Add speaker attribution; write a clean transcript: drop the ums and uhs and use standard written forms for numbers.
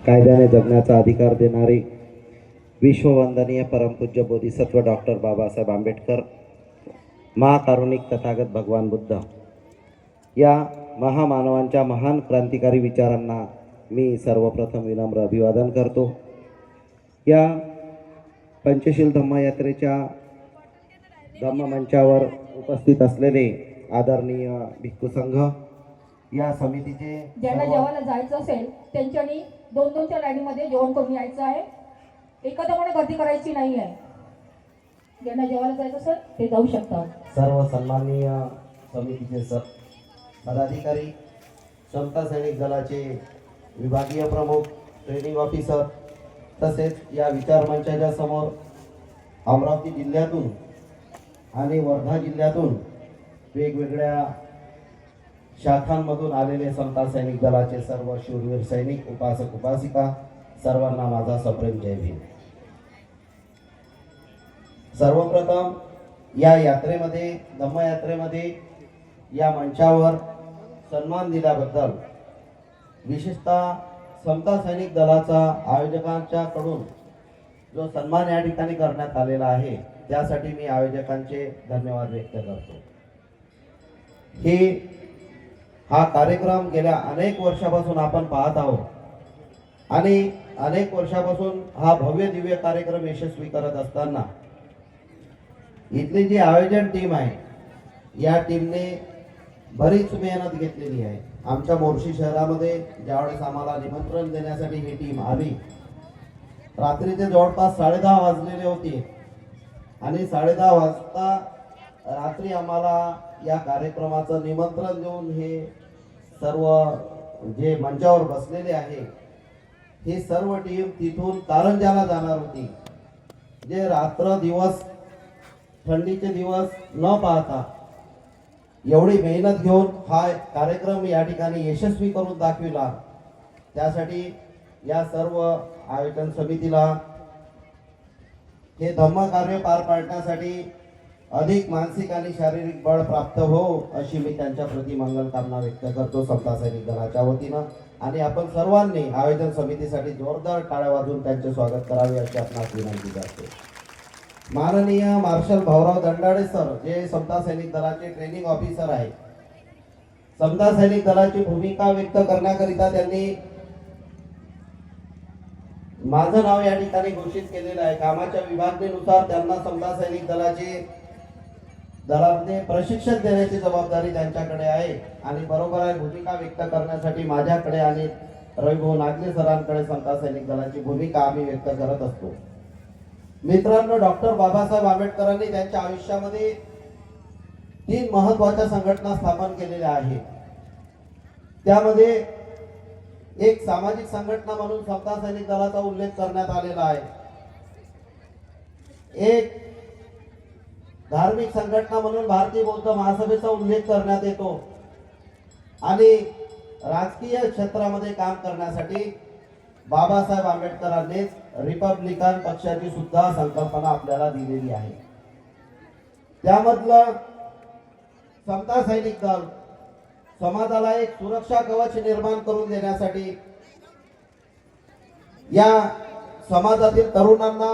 Speaker 1: कायद्याने जगण्याचा अधिकार देणारे विश्ववंदनीय परमपूज्य बोधिसत्व डॉक्टर बाबासाहेब आंबेडकर, महाकारुणिक तथागत भगवान बुद्ध या महामानवांच्या महान क्रांतिकारी विचारांना मी सर्वप्रथम विनम्र अभिवादन करतो। या पंचशील धम्मयात्रेच्या धम्ममंचावर उपस्थित असलेले आदरणीय भिक्खू संघ, या समितीचे
Speaker 2: ज्यांना जेवायला जायचं असेल त्यांच्यानी दोन दोनच्या लाईनीमध्ये जेवण करून यायचं आहे। एखाद्यामुळे गर्दी करायची नाही आहे। ज्यांना जेवायला जायचं असेल ते जाऊ शकतात।
Speaker 1: सर्व सन्माननीय समितीचे पदाधिकारी, समता सैनिक दलाचे विभागीय प्रमुख, ट्रेनिंग ऑफिसर, तसेच या विचारमंचाच्या समोर अमरावती जिल्ह्यातून आणि वर्धा जिल्ह्यातून वेगवेगळ्या शाखांमधून आलेले समता सैनिक दलाचे सर्व शूरवीर सैनिक, उपासक उपासिका, सर्वांना माझा सप्रेम जय भीम। सर्वप्रथम या यात्रेमध्ये, धम्मयात्रेमध्ये या मंचावर सन्मान दिल्याबद्दल, विशेषतः समता सैनिक दलाचा आयोजकांच्याकडून जो सन्मान या ठिकाणी करण्यात आलेला आहे त्यासाठी मी आयोजकांचे धन्यवाद व्यक्त करतो। हा कार्यक्रम गेल्या अनेक वर्षापासून आपण पाहत आहोत आणि अनेक वर्षापासून हा भव्य दिव्य कार्यक्रम यशस्वी करत असताना इथली जी आयोजन टीम आहे या टीमने बरीच मेहनत घेतलेली आहे। आमच्या मोर्शी शहरामध्ये ज्यावेळेस आम्हाला निमंत्रण देण्यासाठी ही टीम आली, रात्रीचे जवळपास 10:30 वाजलेले होते आणि 10:30 वाजता रात्री आम्हाला या कार्यक्रमाचं निमंत्रण देऊन हे सर्व जे मंचावर बसलेले आहे ही सर्व टीम तिथून कारंजाला जाणार होती। जे रात्र दिवस, थंडीचे दिवस न पाहता एवढी मेहनत घेऊन हा कार्यक्रम या ठिकाणी यशस्वी करून दाखविला, त्यासाठी या सर्व आयोजन समितीला हे धम्म कार्य पार पाडण्यासाठी अधिक मानसिक आणि शारीरिक बळ प्राप्त हो अशी मी त्यांच्या प्रति मंगल कामना व्यक्त करतो समता सैनिक दलाच्या वतीनं। आणि आपण सर्वांनी आयोजन समितीसाठी जोरदार टाळ्या वाजवून त्यांचे स्वागत करावे अशी आपणास विनंती करते। माननीय मार्शल भाऊराव दंडाळे सर, जे समता सैनिक दलाचे ट्रेनिंग ऑफिसर आहे, समता सैनिक दलाची भूमिका व्यक्त करण्याकरिता त्यांनी माझं नाव या ठिकाणी घोषित केलेलं आहे। कामाच्या विभागणीनुसार त्यांना समता सैनिक दलामध्ये प्रशिक्षण देण्याची जबाबदारी त्यांच्याकडे आहे आणि बरोबर आहे, भूमिका व्यक्त करण्यासाठी माझ्याकडे आणि रविभाऊ नागले सरांकडे समता सैनिक दलाची भूमिका आम्ही व्यक्त करत असतो। मित्रांनो, डॉक्टर बाबासाहेब आंबेडकरांनी त्यांच्या आयुष्यामध्ये 3 महत्त्वाच्या संघटना स्थापन केलेल्या आहेत। त्यामध्ये एक सामाजिक संघटना म्हणून समता सैनिक दलाचा उल्लेख करण्यात आलेला आहे, एक धार्मिक संघटना म्हणून भारतीय बौद्ध महासभेचा उल्लेख करण्यात येतो आणि राजकीय क्षेत्रामध्ये काम करण्यासाठी बाबासाहेब आंबेडकरांनीच रिपब्लिकन पक्षाची सुद्धा संकल्पना आपल्याला दिलेली आहे। त्यामधलं समता सैनिक दल समाजाला एक सुरक्षा कवच निर्माण करून देण्यासाठी, या समाजातील तरुणांना